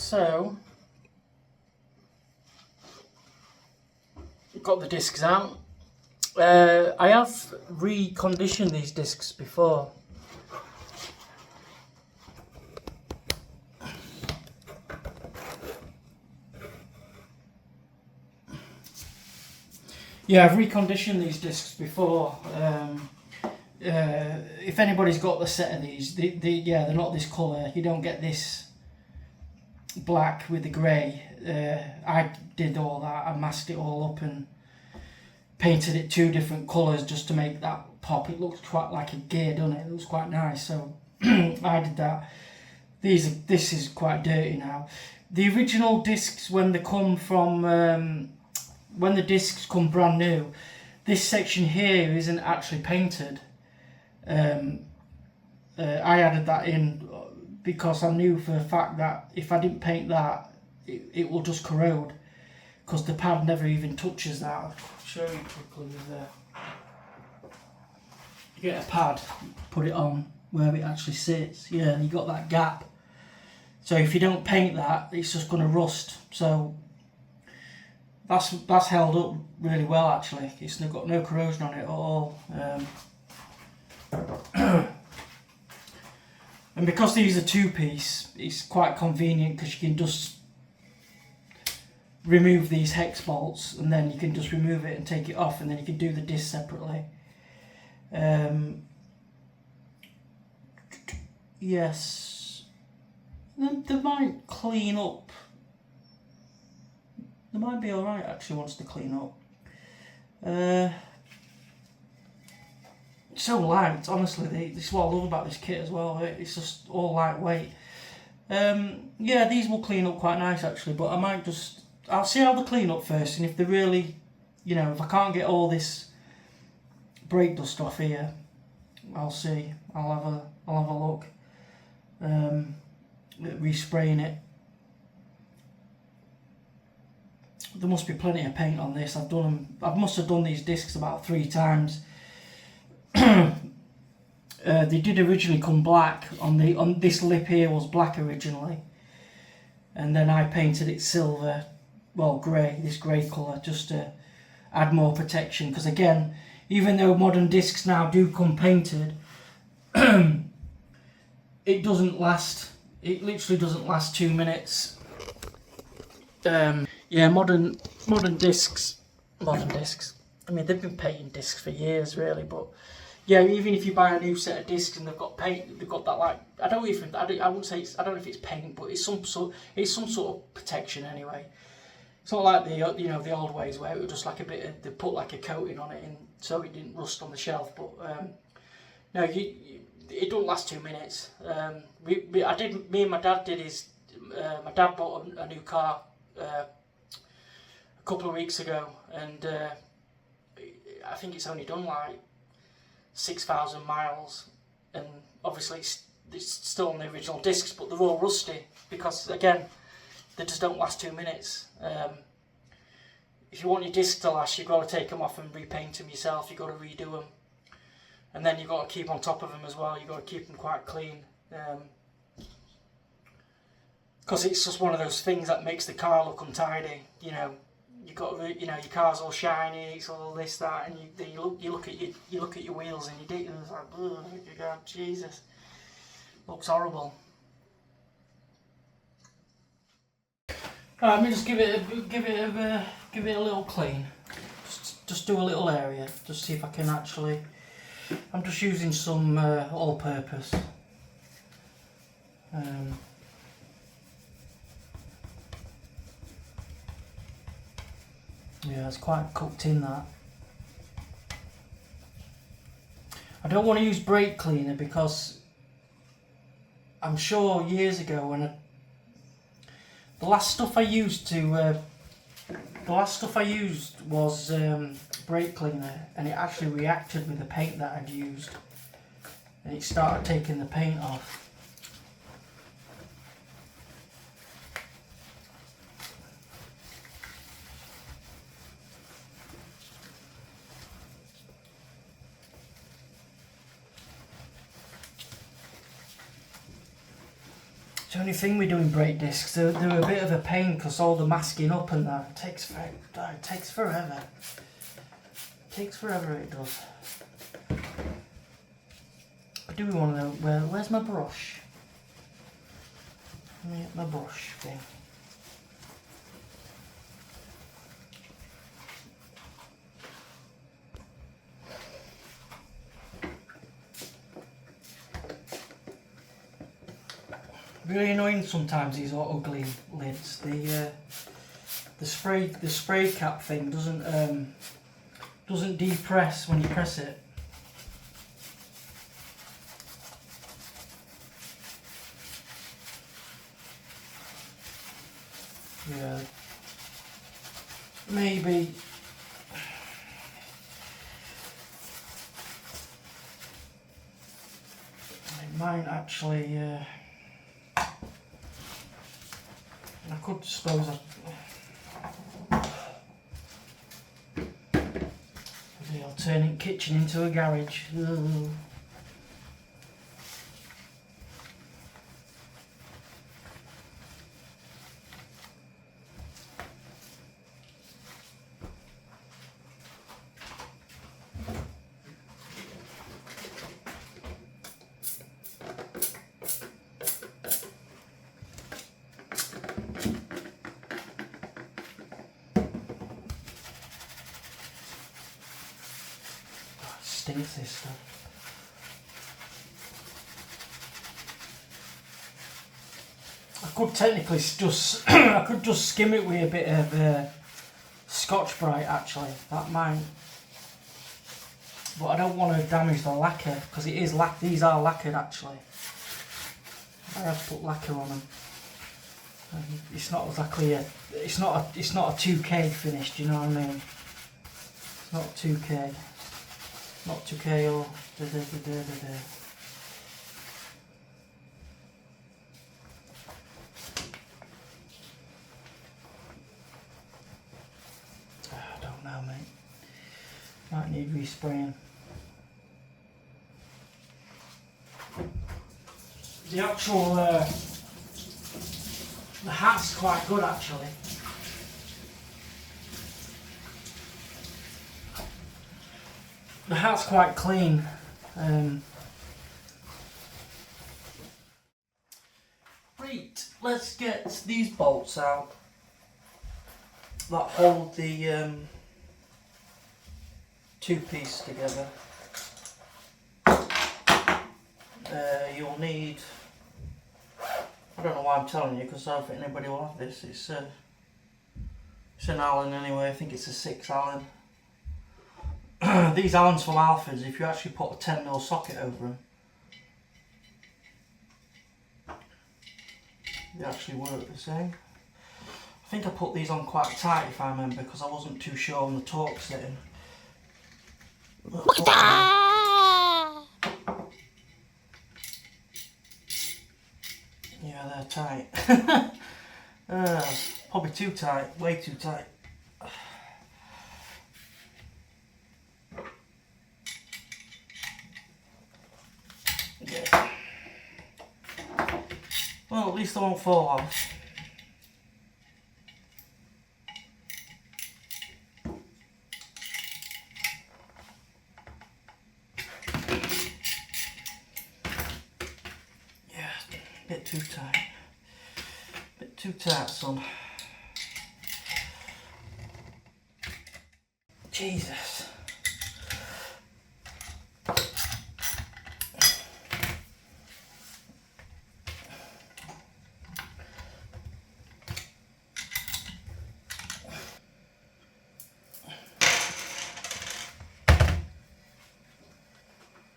So, got the discs out. I have reconditioned these discs before. Yeah, I've reconditioned these discs before. If anybody's got the set of these, they're not this colour. You don't get this black with the grey. I did all that. I masked it all up and painted it 2 different colours just to make that pop. It looks quite like a gear, doesn't it? It looks quite nice. So I did that. This is quite dirty now. The original discs, when they come from when the discs come brand new, this section here isn't actually painted. I added that in because I knew for a fact that if I didn't paint that, it will just corrode, because the pad never even touches that. I'll show you quickly with you get a pad, put it on where it actually sits, yeah, and you got that gap. So if you don't paint that, it's just going to rust. So that's held up really well actually. It's got no corrosion on it at all. And because these are 2-piece, it's quite convenient because you can just remove these hex bolts and then you can just remove it and take it off, and then you can do the disc separately. Yes, they might clean up. They might be alright actually once they clean up. So light, honestly. This is what I love about this kit as well. It's just all lightweight. Yeah, these will clean up quite nice actually, but I'll see how they clean up first, and if they really, if I can't get all this brake dust off here, I'll see. I'll have a look. Respraying it. There must be plenty of paint on this. I must have done these discs about 3 times. They did originally come black. On this lip here was black originally, and then I painted it silver, well grey, this grey colour, just to add more protection. Because again, even though modern discs now do come painted, it doesn't last. It literally doesn't last 2 minutes. Yeah, modern discs. I mean, they've been painting discs for years, really. But yeah, even if you buy a new set of discs and they've got paint, they've got that I don't know if it's paint, but it's some sort of protection anyway. It's not like the old ways where it was just like they put like a coating on it and so it didn't rust on the shelf. But no, it don't last 2 minutes. Me and my dad did his. My dad bought a new car a couple of weeks ago, and I think it's only done like 6,000 miles, and obviously it's still on the original discs, but they're all rusty because again they just don't last 2 minutes. If you want your discs to last, you've got to take them off and repaint them yourself. You've got to redo them, and then you've got to keep on top of them as well. You've got to keep them quite clean, because it's just one of those things that makes the car look untidy. You got your car's all shiny, it's all this, that, and you look at your wheels and you dig, and it's like, oh God, Jesus, looks horrible. Let me just give it a little clean. Just do a little area, just see if I can actually. I'm just using some all-purpose. Yeah, it's quite cooked in that. I don't want to use brake cleaner because I'm sure years ago when the last stuff I used was brake cleaner, and it actually reacted with the paint that I'd used, and it started taking the paint off. the only thing we do in brake discs, they're a bit of a pain because all the masking up and that it takes forever. It takes forever, it does. But do we want to know where's my brush? Let me get my brush thing. Really annoying sometimes, these ugly lids. The spray cap thing doesn't depress when you press it. Yeah, maybe. It might actually. I could suppose I'll turn it kitchen into a garage. Ugh. Stinks, this stuff. I could technically just I could just skim it with a bit of Scotch-Brite actually. That might, but I don't want to damage the lacquer because it is these are lacquered actually. I have put lacquer on them. And it's not exactly it's not a 2K finish. Do you know what I mean? It's not 2K. Not 2K or I don't know, mate. Might need respraying. The actual the hat's quite good actually. The hat's quite clean. Right, let's get these bolts out that hold the two-piece together. You'll need, I don't know why I'm telling you because I don't think anybody will have this. It's an Allen anyway. I think it's a 6 Allen. These Allens from Alfred's, if you actually put a 10mm socket over them, they actually work the same. I think I put these on quite tight if I remember because I wasn't too sure on the torque setting. Yeah, they're tight. Probably too tight, way too tight. Yeah. Well, at least they won't fall off. Yeah, bit too tight. Bit too tight, son. Jesus.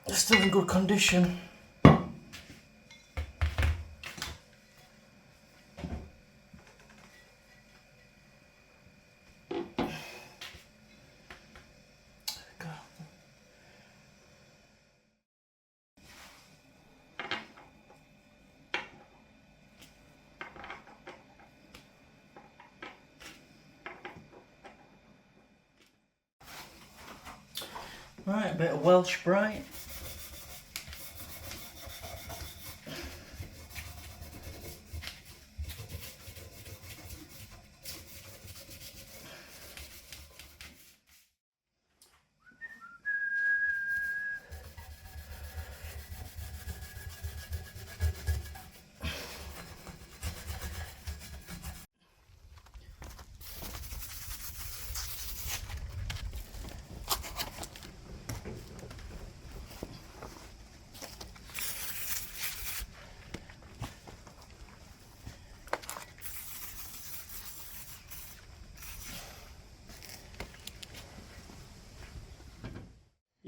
They're still in good condition. Right, a bit of Welsh Bright.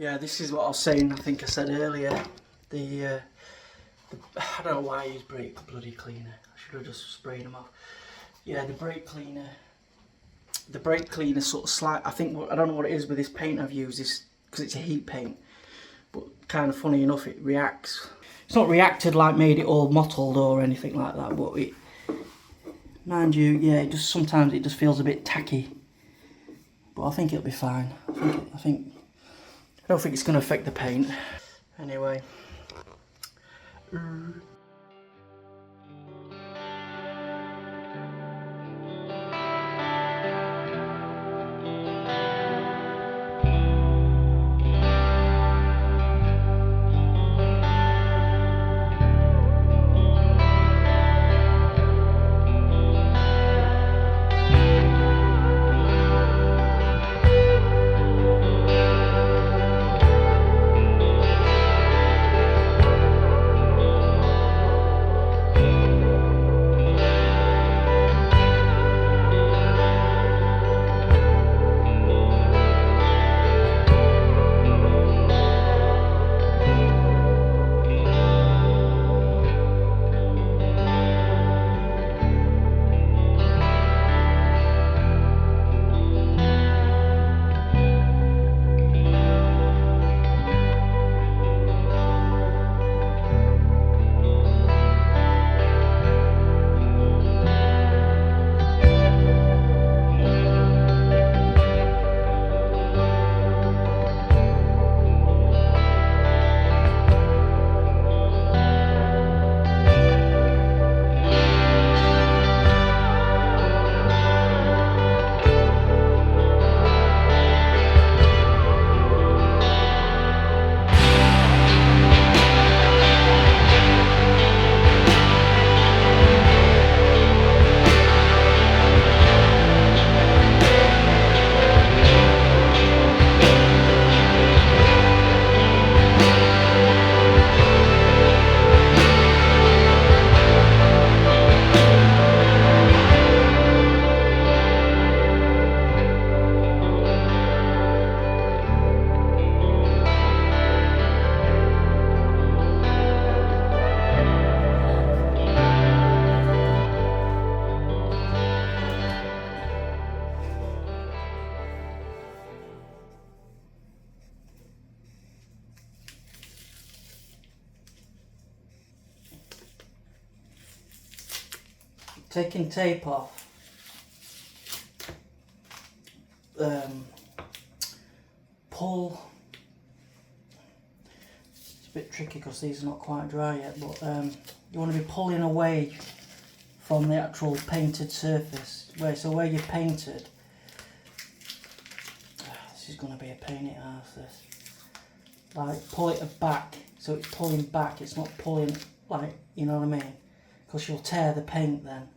Yeah, this is what I was saying. I think I said earlier. I don't know why I use brake bloody cleaner. I should have just sprayed them off. Yeah, the brake cleaner. The brake cleaner sort of I don't know what it is with this paint I've used. This because it's a heat paint. But kind of funny enough, it reacts. It's not reacted like made it all mottled or anything like that. But it, mind you, yeah, sometimes it just feels a bit tacky. But I think it'll be fine. I don't think it's going to affect the paint. Anyway. Taking tape off. Pull. It's a bit tricky because these are not quite dry yet, but you want to be pulling away from the actual painted surface. Where you painted. This is going to be a pain in the ass, this. Like, pull it back, so it's pulling back, it's not pulling, like, you know what I mean? Because you'll tear the paint then.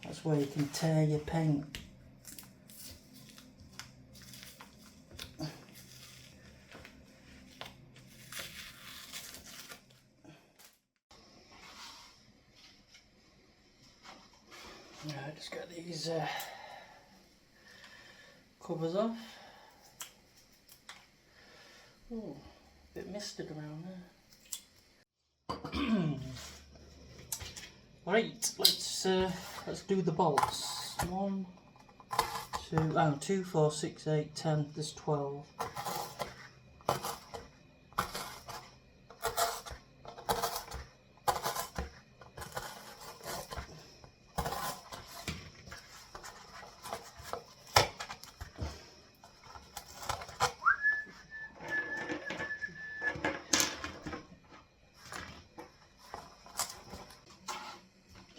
That's where you can tear your paint. Right, just get these covers off. Oh, a bit misted around there. Right, let's do the bolts. 1, 2, 4, 6, 8, 10. There's 12.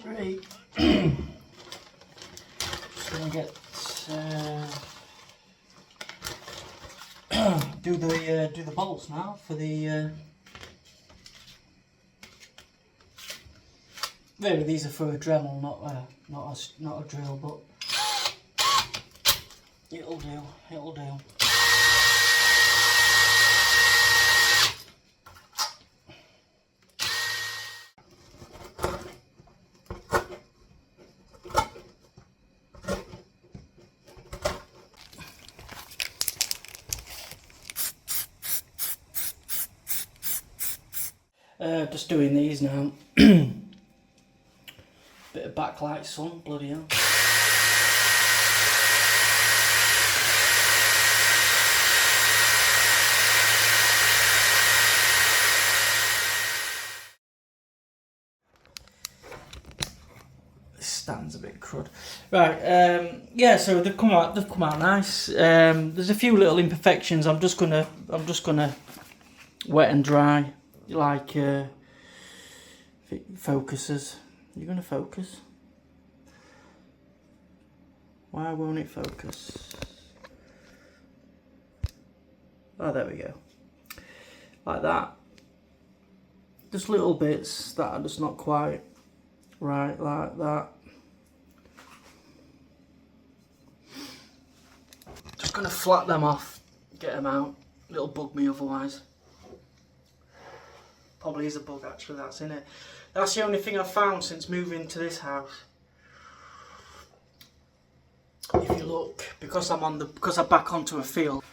Right. Just gonna get do the bolts now for the. Really, these are for a Dremel, not a drill, but it'll do. It'll do. Just doing these now. Bit of backlight sun, bloody hell. This stand's a bit crud. Right, yeah, so they've come out nice. There's a few little imperfections. I'm just gonna wet and dry, like if it focuses. You're gonna focus? Why won't it focus? Oh, there we go. Like that. Just little bits that are just not quite right, like that. Just gonna flat them off, get them out. It'll bug me otherwise. Probably is a bug actually that's in it. That's the only thing I've found since moving to this house. If you look, because I'm back onto a field.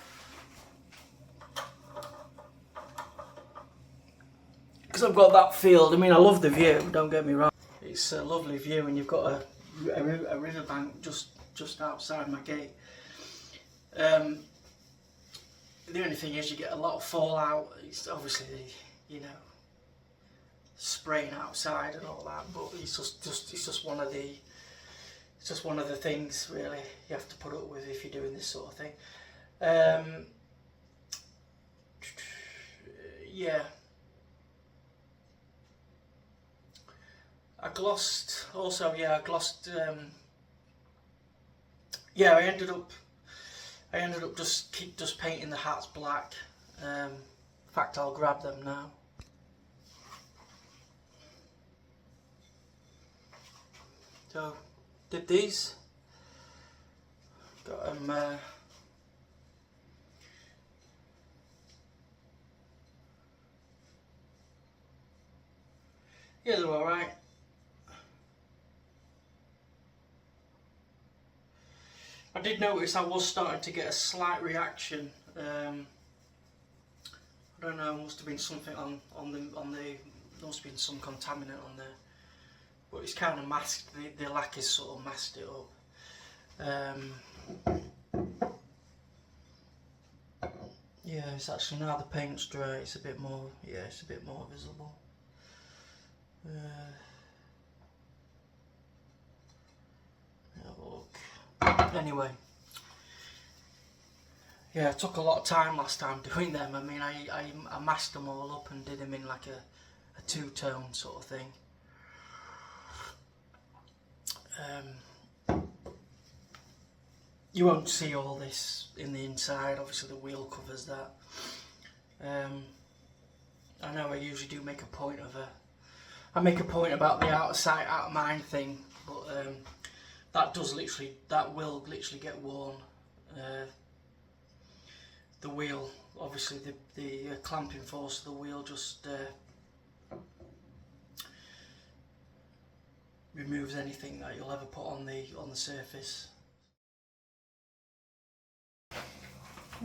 Because I've got that field. I mean, I love the view. Don't get me wrong. It's a lovely view, and you've got a riverbank just outside my gate. The only thing is, you get a lot of fallout. It's obviously spraying outside and all that, but it's just one of the things really you have to put up with if you're doing this sort of thing. Yeah. I glossed also. Yeah, I glossed. Yeah, I ended up just painting the hats black. In fact, I'll grab them now. So, did these. Got them. Yeah, they're all right. I did notice I was starting to get a slight reaction. I don't know, must have been something on the must have been some contaminant on there, but it's kind of masked. The lacquer's sort of masked it up. Yeah, it's actually now the paint's dry. It's a bit more. Yeah, it's a bit more visible. Have a look. Anyway, yeah, it took a lot of time last time doing them. I mean, I masked them all up and did them in like a two-tone sort of thing. You won't see all this in the inside. Obviously, the wheel covers that. I know I usually do make a point of about the out of sight, out of mind thing, but that will literally get worn. The wheel, obviously, the clamping force of the wheel just removes anything that you'll ever put on the surface.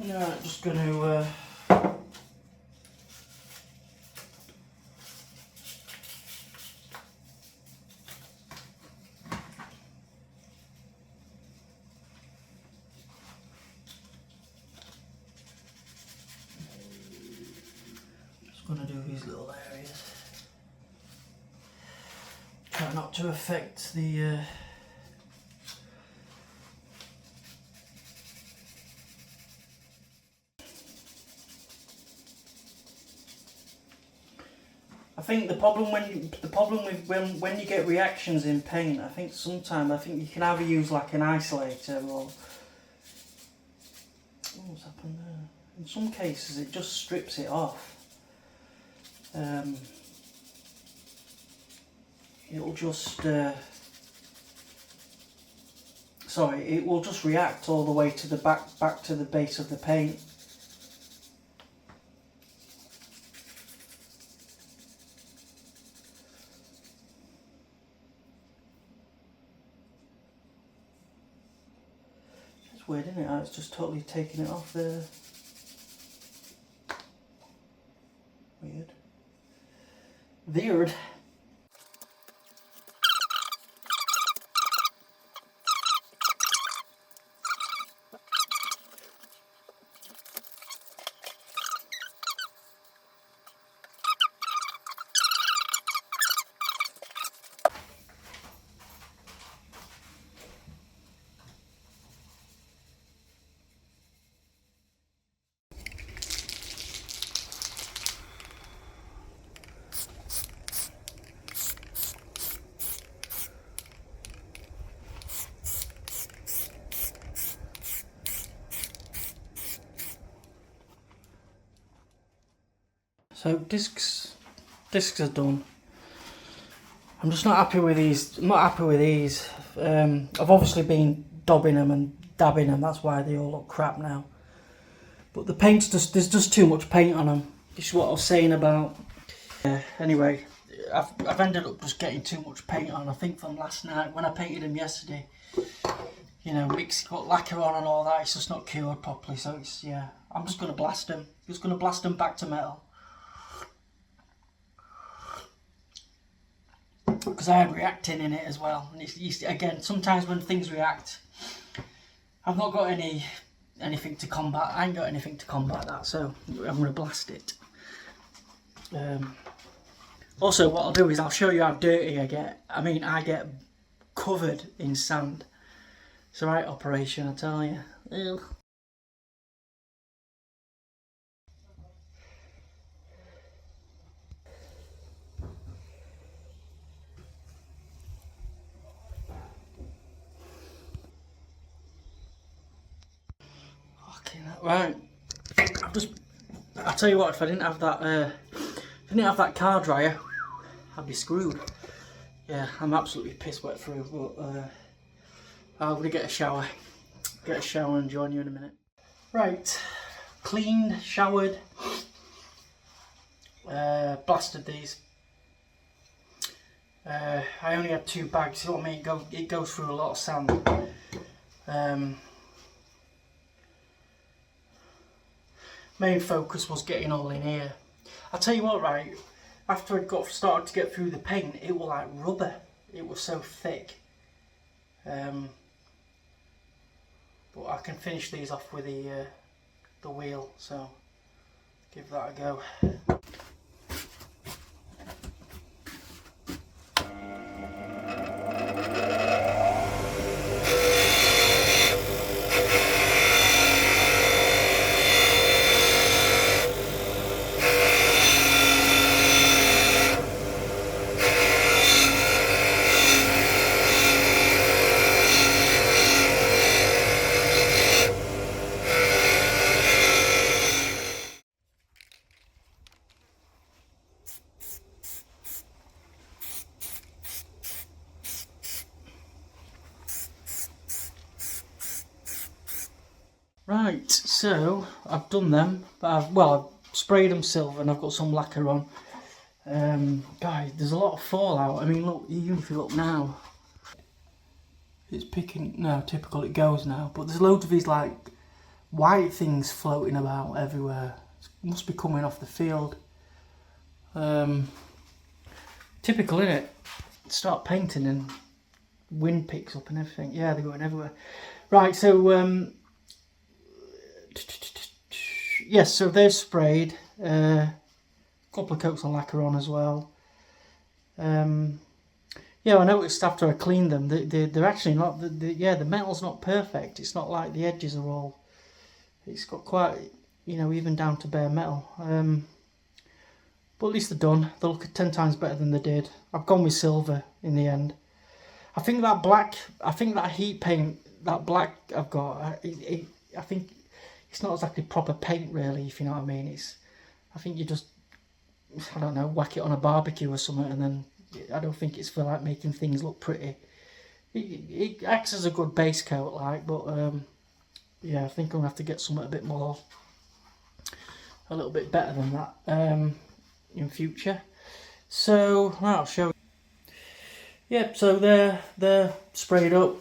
Yeah, just going to. Going to do these little areas. Try not to affect the I think the problem when you get reactions in paint, I think you can either use like an isolator or what's happened there? In some cases it just strips it off. It'll just it will just react all the way to the back to the base of the paint. It's weird, isn't it? How it's just totally taking it off there. Weird. weird. So discs are done. I'm just not happy with these. I'm not happy with these. I've obviously been dabbing them and dabbing them. That's why they all look crap now. But the paint's there's just too much paint on them. This is what I was saying about. Anyway, I've ended up just getting too much paint on. I think from last night when I painted them yesterday. You know, it's got lacquer on and all that. It's just not cured properly. So it's, yeah, I'm just gonna blast them. Just gonna blast them back to metal. Because I had reacting in it as well, and it's, again, sometimes when things react, I've not got anything to combat. I ain't got anything to combat that, so I'm gonna blast it. Also, what I'll do is I'll show you how dirty I get. I mean, I get covered in sand. It's the right operation, I tell you. Ew. Right, I'll tell you what, if I didn't have that car dryer, I'd be screwed. Yeah, I'm absolutely piss wet through, but I'm gonna get a shower and join you in a minute. Right, cleaned, showered, blasted these. I only had 2 bags, you know what I mean? It goes through a lot of sand. Main focus was getting all in here. I'll tell you what, right, after I'd started to get through the paint, it was like rubber. It was so thick. But I can finish these off with the wheel, so give that a go. Right, so I've done them. I've sprayed them silver and I've got some lacquer on. Guys, there's a lot of fallout. I mean, look, even if you look now, it's picking. No, typical, it goes now. But there's loads of these like white things floating about everywhere. It must be coming off the field. Typical, innit? Start painting and wind picks up and everything. Yeah, they're going everywhere. Right, so yes, so they're sprayed. Couple of coats of lacquer on as well. Yeah, I noticed after I cleaned them, they're actually not. The metal's not perfect. It's not like the edges are all. It's got quite, you know, even down to bare metal. But at least they're done. They look 10 times better than they did. I've gone with silver in the end. I think that black. I think that heat paint, that black I've got. I think it's not exactly proper paint, really. If you know what I mean. I think you just, I don't know, whack it on a barbecue or something, and then I don't think it's for like making things look pretty. It acts as a good base coat, like, but yeah, I think I'm gonna have to get something a little bit better than that in future. So right, I'll show you. Yep, so they're sprayed up.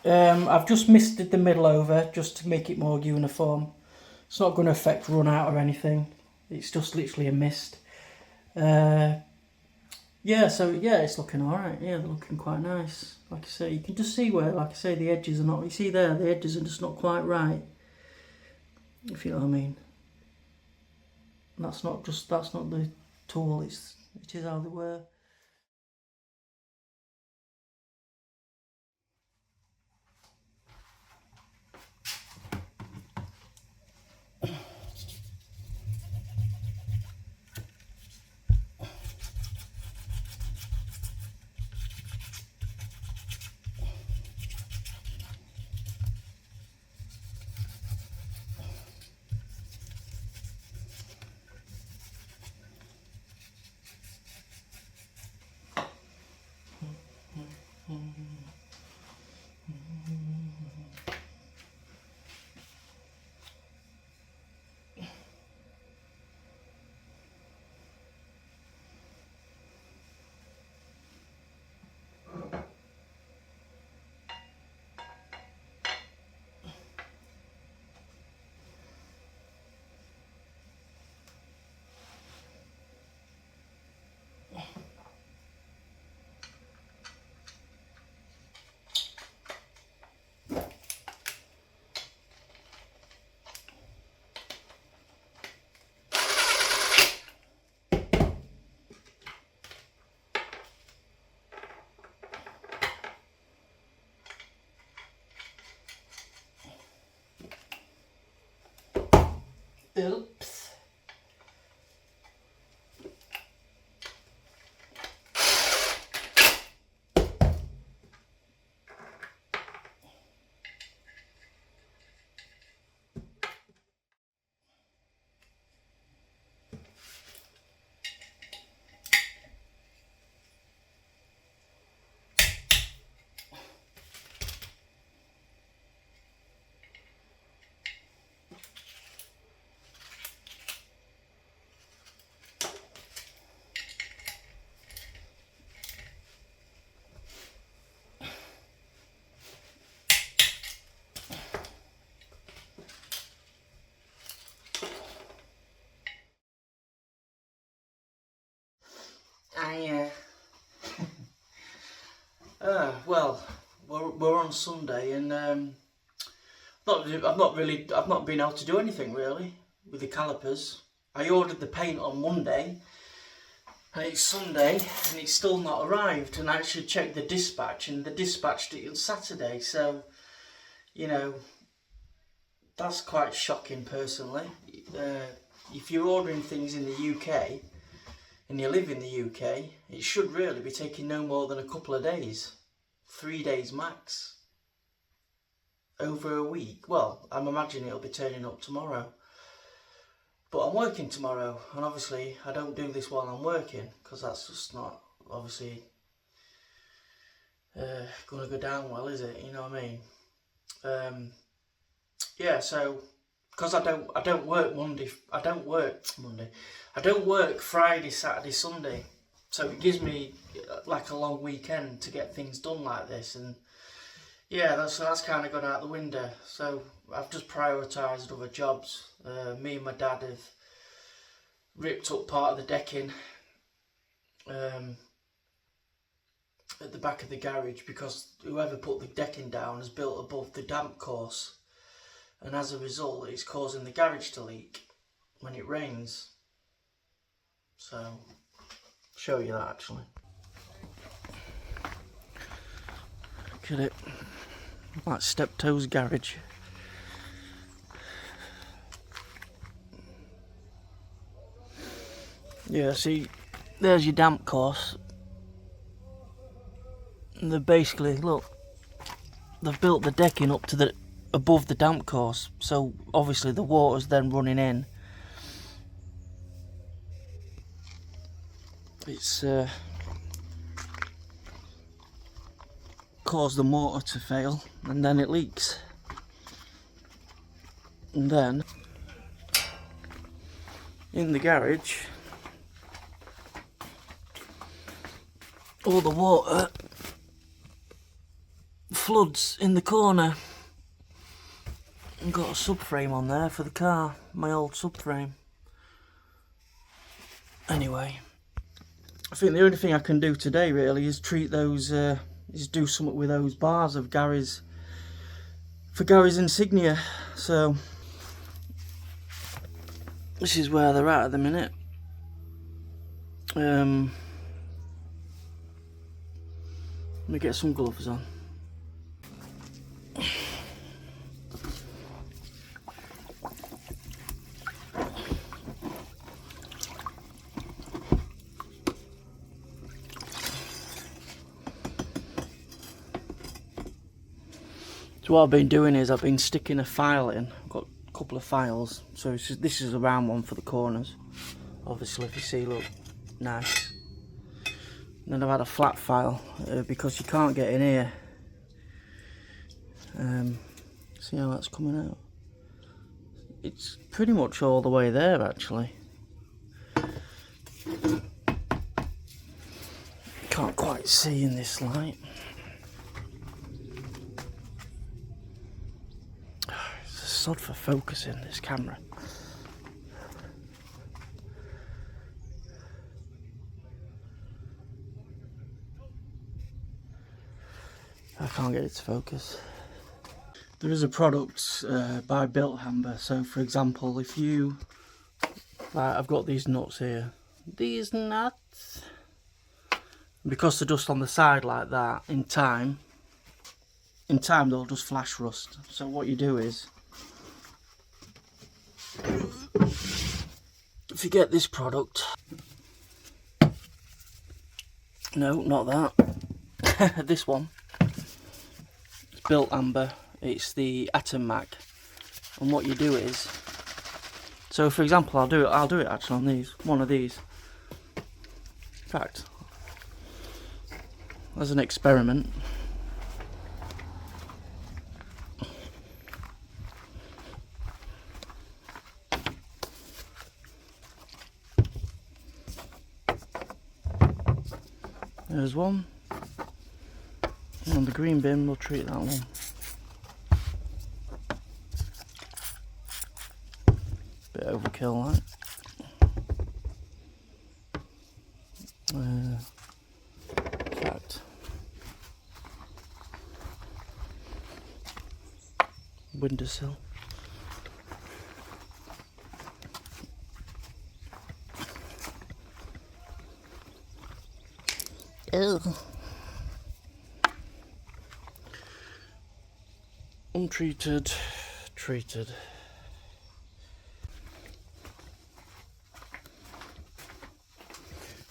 I've just misted the middle over just to make it more uniform. It's not going to affect run out or anything. It's just literally a mist. yeah, so yeah, it's looking alright. Yeah, they're looking quite nice. Like I say, you can just see where, like I say, the edges are not, you see there, the edges are just not quite right. If you know what I mean. That's not the tool, it is how they were. Oops. Well, we're on Sunday, and I've not been able to do anything really with the calipers. I ordered the paint on Monday, and it's Sunday, and it's still not arrived. And I actually checked the dispatch, and they dispatched it on Saturday. So, you know, that's quite shocking, personally. If you're ordering things in the UK and you live in the UK, it should really be taking no more than a couple of days, 3 days max. Over a week. Well, I'm imagining it'll be turning up tomorrow. But I'm working tomorrow, and obviously I don't do this while I'm working, because that's just not, obviously, going to go down well, is it? You know what I mean? Yeah, so, because I don't work Monday, I don't work Friday, Saturday, Sunday, so it gives me like a long weekend to get things done like this, and yeah, that's kind of gone out the window. So I've just prioritised other jobs. Me and my dad have ripped up part of the decking at the back of the garage, because whoever put the decking down has built above the damp course, and as a result it's causing the garage to leak when it rains. So I'll show you that actually. Look at it, like Steptoe's garage. Yeah, see, there's your damp course. And they've basically, look, they've built the decking up to the above the damp course, so obviously the water's then running in. It's caused the motor to fail, and then it leaks. And then in the garage, all the water floods in the corner. I've got a subframe on there for the car, my old subframe. Anyway, I think the only thing I can do today really is treat those, is do something with those bars of Gary's, for Gary's Insignia. So this is where they're at the minute. Let me get some gloves on. So what I've been doing is I've been sticking a file in. I've got a couple of files. So this is a round one for the corners. Obviously, if you see, look, nice. And then I've had a flat file because you can't get in here. See how that's coming out? It's pretty much all the way there, actually. Can't quite see in this light. It's a sod for focusing this camera. I can't get it to focus. There is a product by Built Hamber. So for example, if you, like, I've got these nuts here. These nuts, because they're just on the side like that, in time they'll just flash rust. So what you do is, if you get this product, no, not that, this one, it's Built Hamber, it's the Atom Mac, and what you do is, so for example, I'll do it actually on these, one of these. In fact, as an experiment, there's one, and on the green bin we'll treat that one. Bit overkill, right? In fact, windowsill. Ew. Untreated, treated.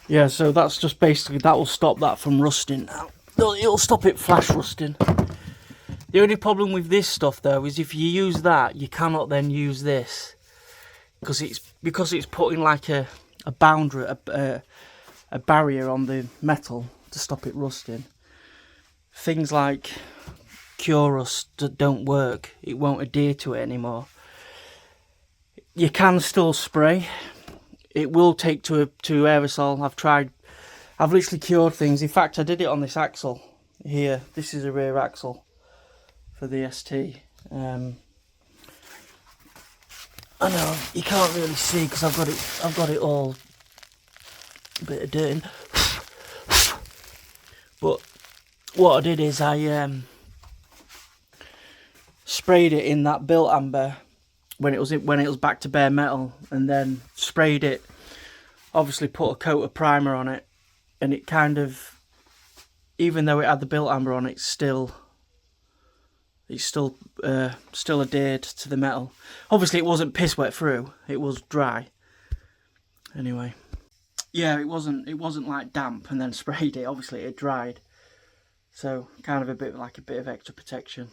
Yeah, so that's just basically, that will stop that from rusting now. It'll stop it flash rusting. The only problem with this stuff though is if you use that, you cannot then use this, because it's putting like a boundary, a barrier on the metal to stop it rusting. Things like Cure Rust don't work. It won't adhere to it anymore. You can still spray. It will take to aerosol. I've literally cured things. In fact, I did it on this axle here. This is a rear axle for the ST. I know you can't really see because I've got it all a bit of dirt in. But what I did is I sprayed it in that Built Hamber when it was back to bare metal, and then sprayed it, obviously put a coat of primer on it, and it kind of, even though it had the Built Hamber on it, it's still adhered to the metal. Obviously it wasn't piss wet through, it was dry. Anyway, yeah, it wasn't like damp and then sprayed it, obviously it had dried. So kind of a bit of extra protection.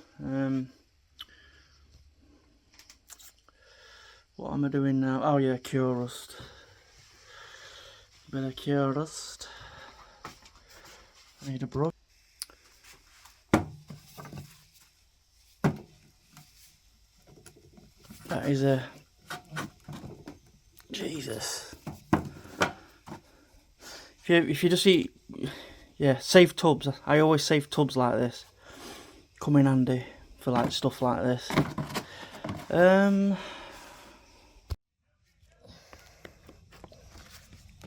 What am I doing now? Oh yeah, Cure Rust. Bit of Cure Rust. I need a brush. That is a... Jesus. If you just eat... Yeah, save tubs. I always save tubs like this. Come in handy for like stuff like this.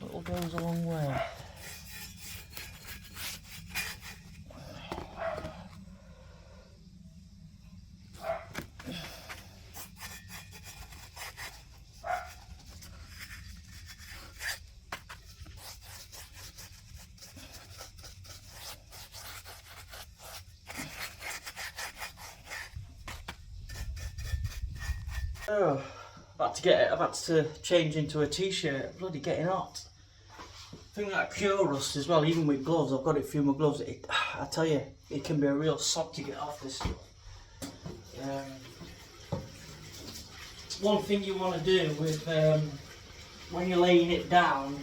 Little goes a long way. Oh, I've had to change into a t-shirt. Bloody getting hot. I think that cure rust as well, even with gloves, I've got it through my gloves. I tell you, it can be a real sob to get off this stuff. One thing you want to do with when you're laying it down,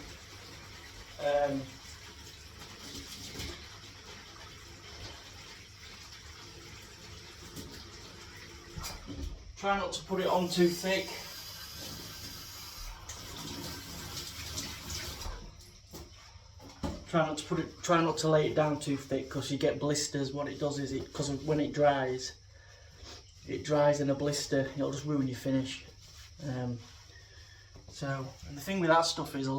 try not to put it on too thick. Try not to lay it down too thick, because you get blisters. What it does is because when it dries in a blister, it'll just ruin your finish. And the thing with that stuff is a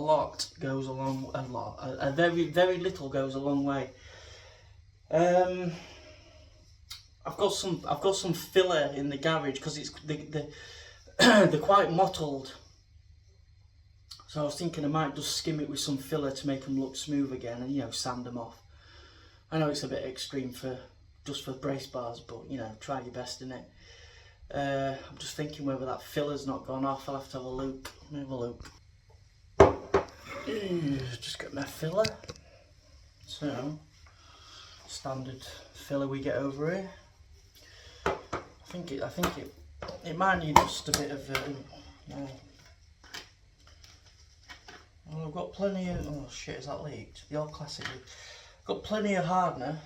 very little goes a long way. I've got some filler in the garage because they're quite mottled. So I was thinking I might just skim it with some filler to make them look smooth again, and sand them off. I know it's a bit extreme just for brace bars, but try your best in it. I'm just thinking whether that filler's not gone off. I'll have to have a look. Let me have a look. Just get my filler. So, standard filler we get over here. I think it might need just a bit of. Well, I've got plenty of. Oh shit! Is that leaked? The old classic. Got plenty of hardener.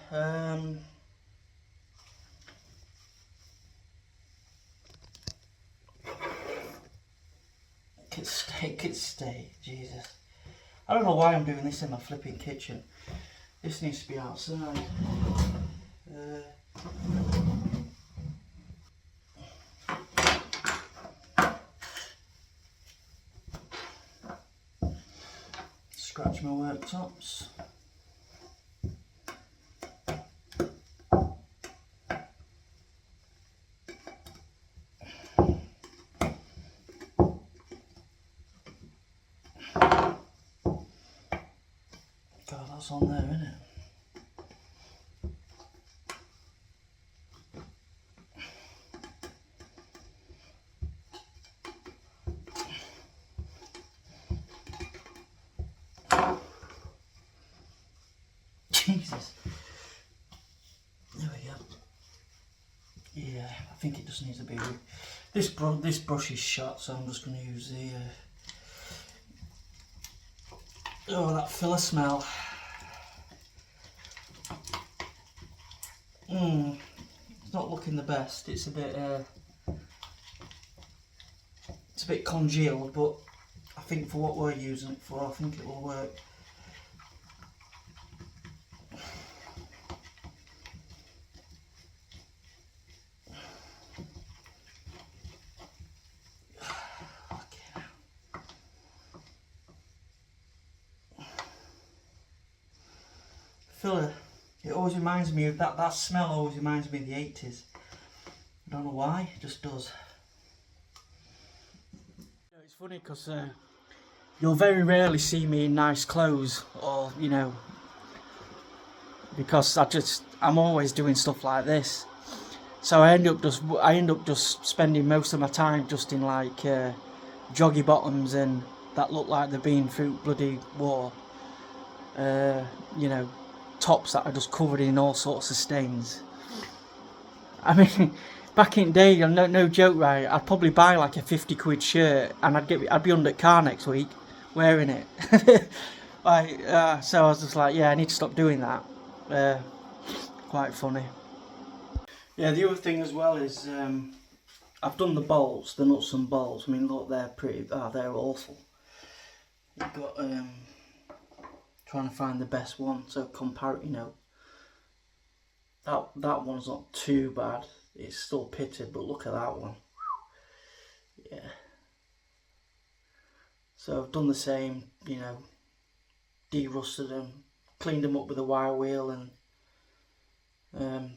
It could stay. Jesus. I don't know why I'm doing this in my flipping kitchen. This needs to be outside. Scratch my worktops. God, that's on there, isn't it? Jesus. There we go. Yeah, I think it just needs to be. This brush is shot, so I'm just going to use the. Oh, that filler smell. It's not looking the best. It's a bit congealed, but I think for what we're using it for, I think it will work. Filler, it always reminds me of that smell always reminds me of the 80s. I don't know why, it just does. It's funny because you'll very rarely see me in nice clothes, or because I'm always doing stuff like this. So I end up just spending most of my time just in like joggy bottoms and that look like they've been through bloody war. Tops that are just covered in all sorts of stains. I mean, back in the day, no joke, right? I'd probably buy like a 50 quid shirt and I'd be under the car next week wearing it. So I was just like, yeah, I need to stop doing that. Quite funny. Yeah, the other thing as well is I've done the bolts, the nuts and bolts. I mean, look, they're they're awful. You've got trying to find the best one to compare. That one's not too bad. It's still pitted, but look at that one. Yeah. So I've done the same. De-rusted them, cleaned them up with a wire wheel, and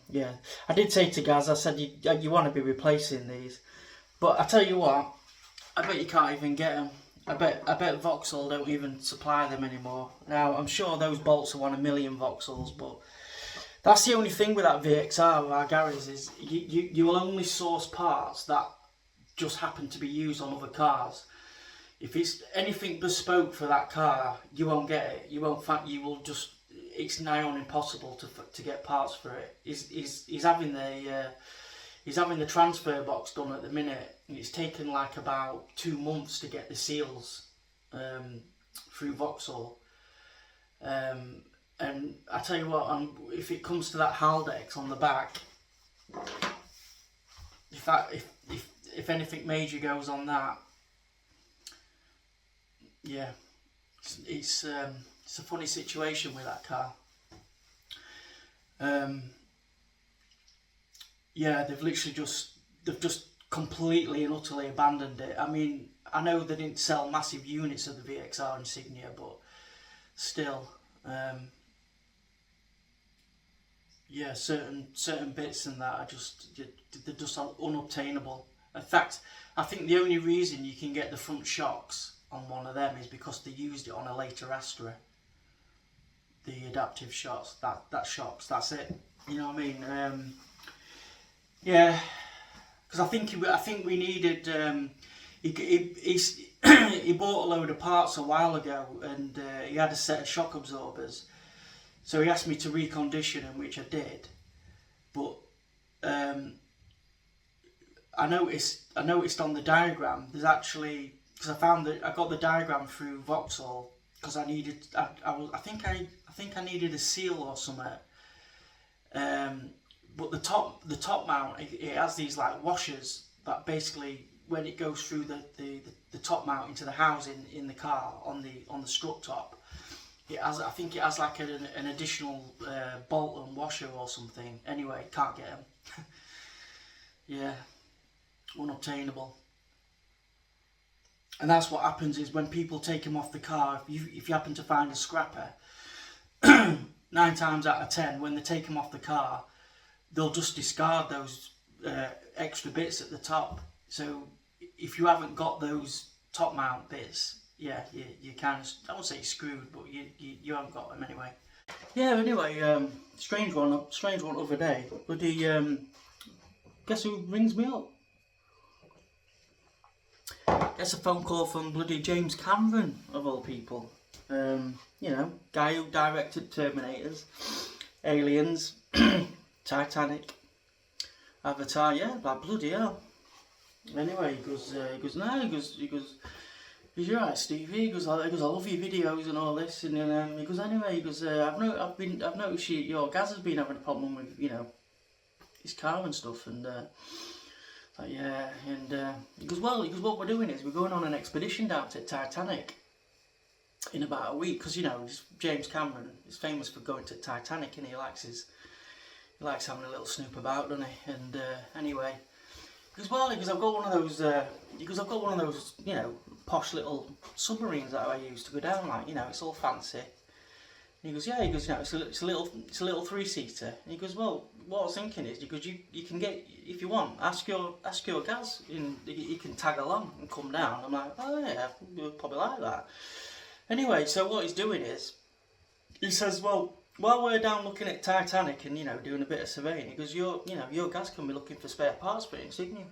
yeah. I did say to Gaz, I said you want to be replacing these, but I tell you what, I bet you can't even get them. I bet Vauxhall don't even supply them anymore. Now, I'm sure those bolts are 1 in a million Vauxhalls, but that's the only thing with that VXR, with our garage, is you will only source parts that just happen to be used on other cars. If it's anything bespoke for that car, you won't get it. You won't find. You will just. It's nigh on impossible to get parts for it. He's having the transfer box done at the minute, and it's taken like about 2 months to get the seals through Vauxhall. And I tell you what, if it comes to that Haldex on the back, if anything major goes on that, yeah, it's a funny situation with that car. Yeah, they've just completely and utterly abandoned it. I mean, I know they didn't sell massive units of the VXR Insignia, but still, yeah, certain bits and that are they're just unobtainable. In fact, I think the only reason you can get the front shocks on one of them is because they used it on a later Astra. The adaptive shocks, that shocks, that's it. You know what I mean? Yeah, because I think we needed. He bought a load of parts a while ago, and he had a set of shock absorbers. So he asked me to recondition them, which I did. But I noticed on the diagram there's actually, because I found that I got the diagram through Vauxhall, because I think I needed a seal or something. But the top mount, it has these like washers that basically, when it goes through the top mount into the housing in the car on the strut top, I think it has like an additional bolt and washer or something. Anyway, can't get them. Yeah, unobtainable. And that's what happens is when people take them off the car, if you happen to find a scrapper, 9 times out of 10, when they take them off the car, they'll just discard those extra bits at the top. So if you haven't got those top mount bits, yeah, you kind of, I won't say screwed, but you haven't got them anyway. Yeah, anyway, strange one other day. Bloody, guess who rings me up? Gets a phone call from bloody James Cameron, of all people. You know, guy who directed Terminators, Aliens, Titanic, Avatar, yeah, like bloody hell. Anyway, he goes, you're right, Steve. He goes, I love your videos and all this, and he goes, anyway, he goes, I've noticed your Gaz has been having a problem with, you know, his car and stuff, and like, yeah, and he goes, what we're doing is we're going on an expedition down to Titanic in about a week, because you know, James Cameron is famous for going to Titanic, and he likes having a little snoop about, doesn't he? And anyway, he goes, I've got one of those, you know, posh little submarines that I use to go down, like, you know, it's all fancy. And he goes, yeah, you know, it's a little 3-seater. And he goes, well, what I was thinking is, because you can get, if you want, ask your Gaz, and he can tag along and come down. I'm like, oh yeah, we'll probably like that. Anyway, so what he's doing is, he says, well, while we're down looking at Titanic and, you know, doing a bit of surveying, he goes, your Gaz can be looking for spare parts for Insignia.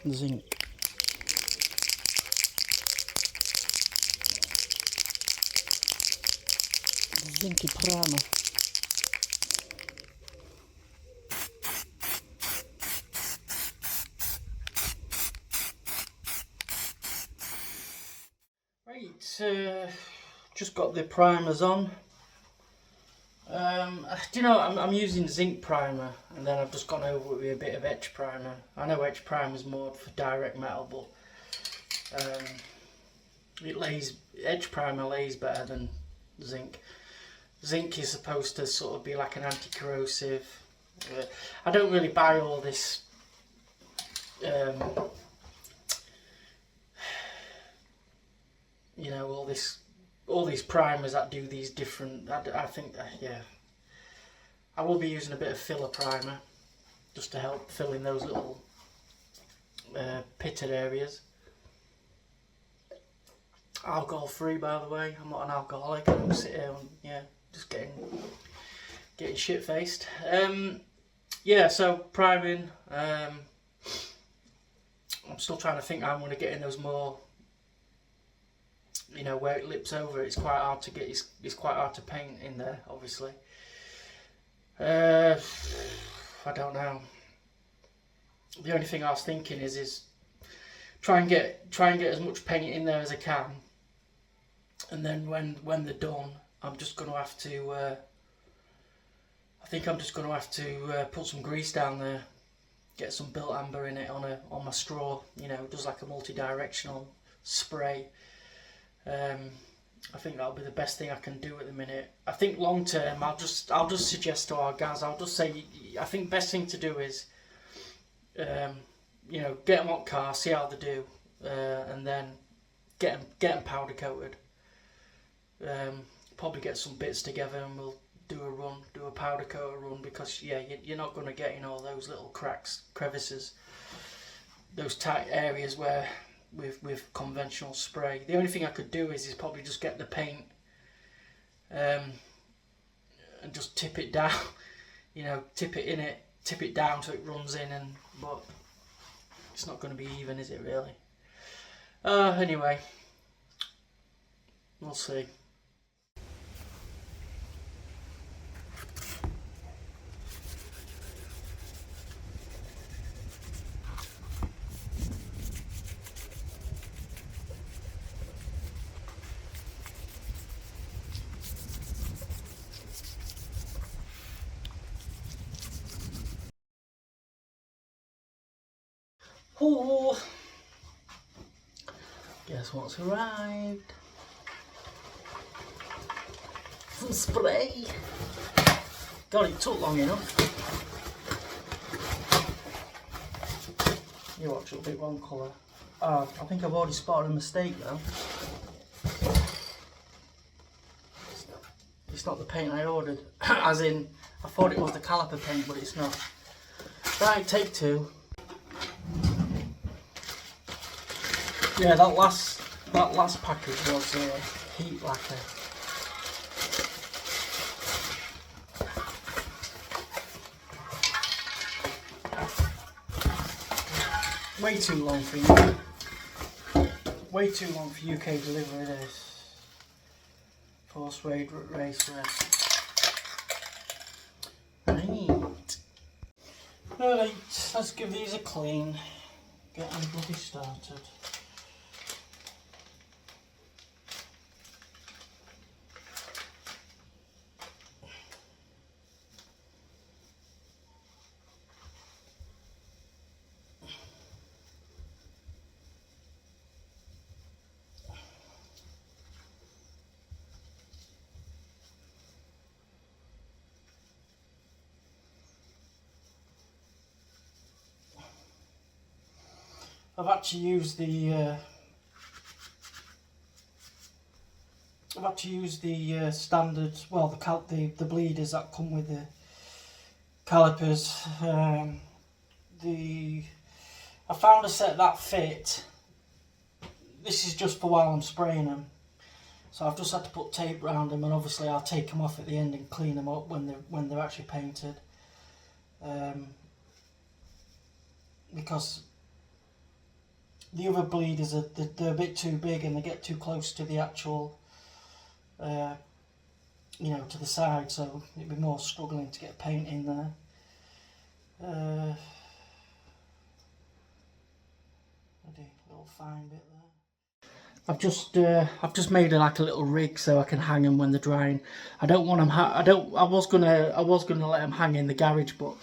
zinc. Zinky primer. Right, just got the primers on. Do you know, I'm using zinc primer, and then I've just gone over it with a bit of etch primer. I know etch primer is more for direct metal, but etch primer lays better than zinc. Zinc is supposed to sort of be like an anti-corrosive. I don't really buy all this you know, all these primers that do these different. I think yeah, I will be using a bit of filler primer just to help fill in those little pitted areas. Alcohol free, by the way. I'm not an alcoholic. I don't sit here and just getting shit faced. Yeah, so priming. I'm still trying to think how I'm going to get in those more. You know, where it lips over, it's quite hard to get. It's quite hard to paint in there, obviously. I don't know. The only thing I was thinking is try and get as much paint in there as I can, and then when they're done, I'm just going to have to. I think I'm just going to have to put some grease down there, get some built amber in it on my straw. You know, just like a multi-directional spray. I think that'll be the best thing I can do at the minute. I think long term, I'll just suggest to our guys. I'll just say, I think best thing to do is, you know, get them on car, see how they do, and then get them powder coated. Probably get some bits together and we'll do a powder coat run, because yeah, you're not going to get in all those little cracks, crevices, those tight areas where with conventional spray. The only thing I could do is probably just get the paint and just tip it down, you know, tip it down so it runs in, but it's not going to be even, is it really? Anyway, we'll see. Oh, guess what's arrived? Some spray. God, it took long enough. You watch, it'll be one colour. I think I've already spotted a mistake though. It's not the paint I ordered. As in, I thought it was the caliper paint, but it's not. Right, take two. Yeah, that last package was heat lacquer. Way too long for you. Way too long for UK delivery. This force racer. Right. Alright, let's give these a clean. Get them bloody started. I've actually used the standard, well, the bleeders that come with the calipers. I found a set that fit. This is just for while I'm spraying them, so I've just had to put tape around them, and obviously I'll take them off at the end and clean them up when they're actually painted, because the other bleeders are they're a bit too big and they get too close to the actual, you know, to the side, so it'd be more struggling to get paint in there. Little fine bit there. I've just made like a little rig so I can hang them when they're drying. I don't want them. I was gonna let them hang in the garage, but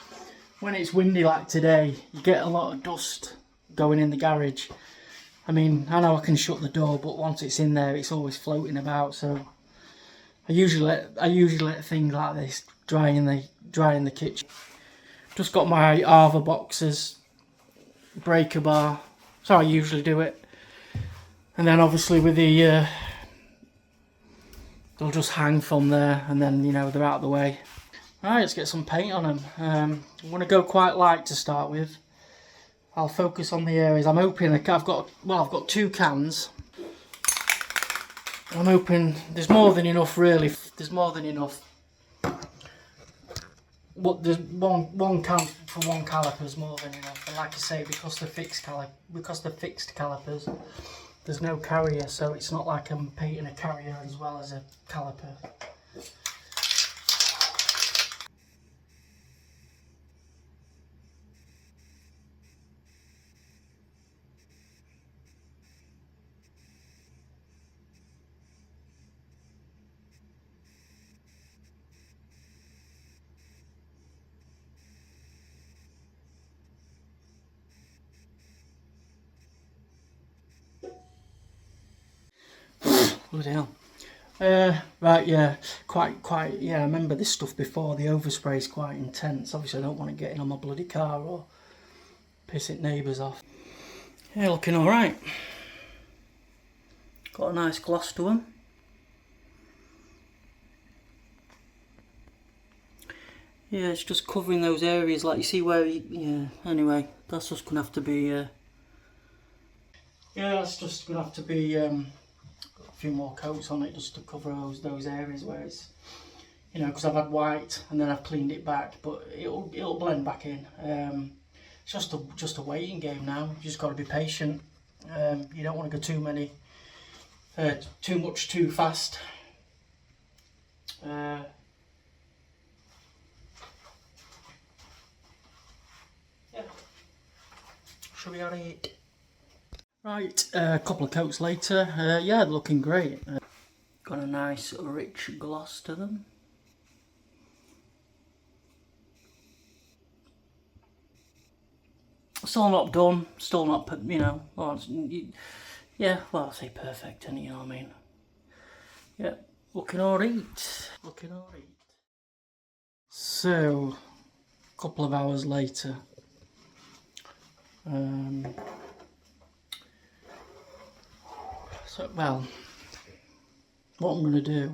when it's windy like today, you get a lot of dust going in the garage. I mean, I know I can shut the door, but once it's in there, it's always floating about. So I usually let things like this dry in the kitchen. Just got my Arva boxes, breaker bar. So I usually do it. And then obviously with the, they'll just hang from there, and then, you know, they're out of the way. Alright, let's get some paint on them. I'm going to go quite light to start with. I'll focus on the areas. I'm hoping I've got 2 cans. I'm hoping there's more than enough, really. There's more than enough. But there's one can for 1 caliper is more than enough. And like I say, because they're fixed calipers, there's no carrier, so it's not like I'm painting a carrier as well as a caliper. Bloody hell. Right, yeah, quite, yeah, I remember this stuff before. The overspray is quite intense. Obviously I don't want to get in on my bloody car or piss it neighbours off. Yeah, looking alright. Got a nice gloss to them. Yeah, it's just covering those areas, like you see where, yeah, anyway, that's just going to have to be, yeah, that's just going to have to be, a few more coats on it just to cover those areas where it's, you know, because I've had white and then I've cleaned it back, but it'll blend back in. It's just a waiting game now. You just got to be patient. You don't want to go too much too fast. Yeah, should be alright. Right, a couple of coats later, yeah, they're looking great. Got a nice rich gloss to them. Still not done, still not, you know, well, yeah, well, I'll say perfect, and you know what I mean. Yeah, looking alright, looking alright. So, a couple of hours later, so, well, what I'm going to do,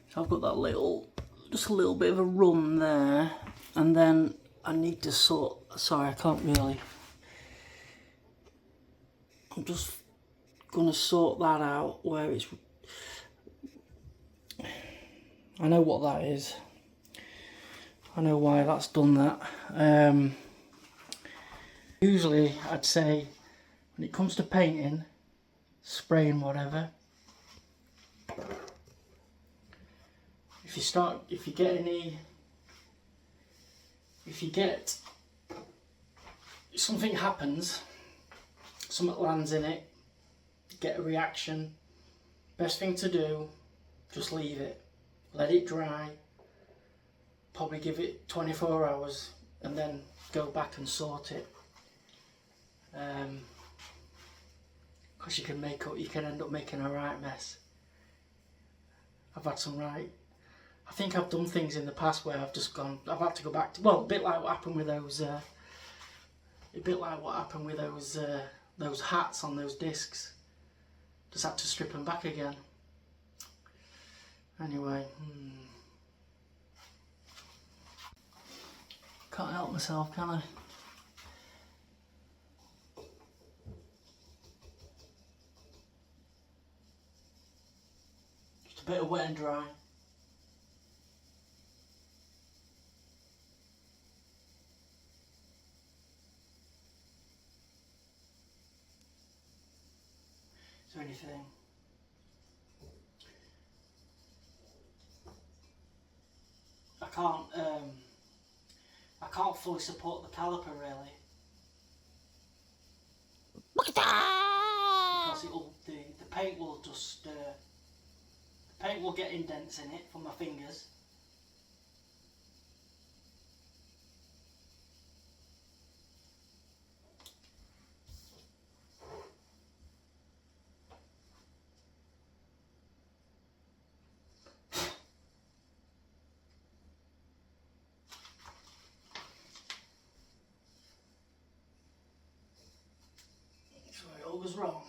so I've got that just a little bit of a run there, and then I need to sorry, I can't really, I'm just going to sort that out where it's, I know what that is, I know why that's done that. Usually I'd say when it comes to painting, spraying whatever, if something happens, something lands in it, get a reaction, best thing to do, just leave it, let it dry, probably give it 24 hours and then go back and sort it. Because you can end up making a right mess. I've had some right, I think I've done things in the past where I've had to go back to, well, a bit like what happened with those hats on those discs. Just had to strip them back again. Anyway, can't help myself, can I? Just a bit of wet and dry. anything. I can't fully support the caliper really, because the paint will just the paint will get indents in it from my fingers. That's where it all goes wrong.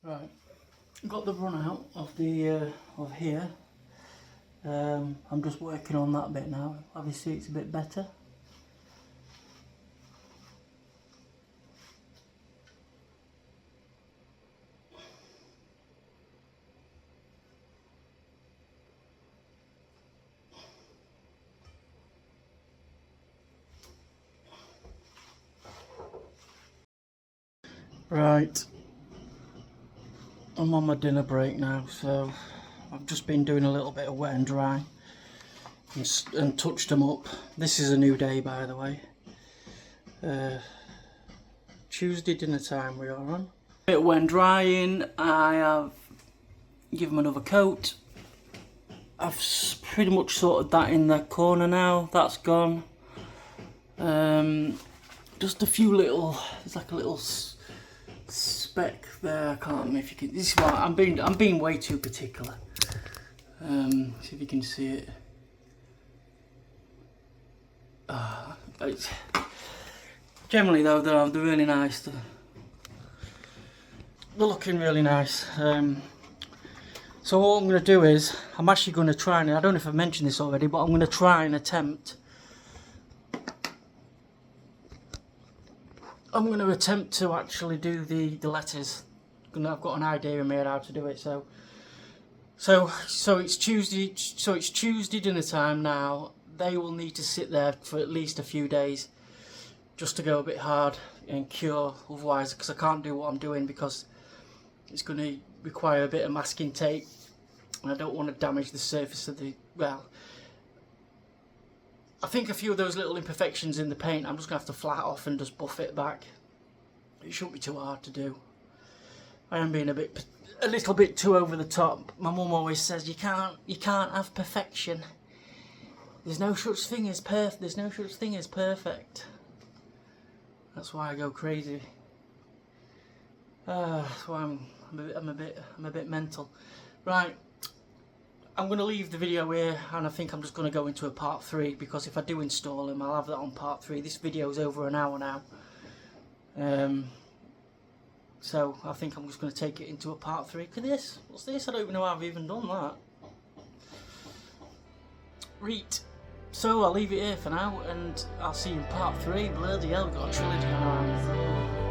Right, got the run out of the of here. I'm just working on that bit now. Obviously it's a bit better. Right, I'm on my dinner break now, so I've just been doing a little bit of wet and dry and touched them up. This is a new day, by the way. Tuesday dinner time we are on. Bit of wet and drying. I have given them another coat. I've pretty much sorted that in the corner now. That's gone. Just a few little, there's like a little speck there. I can't remember if you can. This is why I'm being way too particular. See if you can see it. Generally though, they're really nice. They're looking really nice. So what I'm going to do is, I'm actually going to try, and I don't know if I've mentioned this already, but I'm going to try and attempt. I'm going to attempt to actually do the letters. I've got an idea in my head how to do it. So it's Tuesday. So it's Tuesday dinner time now. They will need to sit there for at least a few days, just to go a bit hard and cure. Otherwise, because I can't do what I'm doing, because it's going to require a bit of masking tape, and I don't want to damage the surface of the, well, I think a few of those little imperfections in the paint I'm just going to have to flat off and just buff it back. It shouldn't be too hard to do. I am being a little bit too over the top. My mum always says you can't have perfection. There's no such thing as perfect. There's no such thing as perfect. That's why I go crazy. That's why I'm a bit mental. Right, I'm going to leave the video here, and I think I'm just going to go into a part 3, because if I do install them, I'll have that on part 3. This video is over an hour now. So I think I'm just going to take it into a part 3. Look at this. What's this? I don't even know how I've even done that. Reet. So I'll leave it here for now, and I'll see you in part 3. Bloody hell, we've got a trilogy on our hands.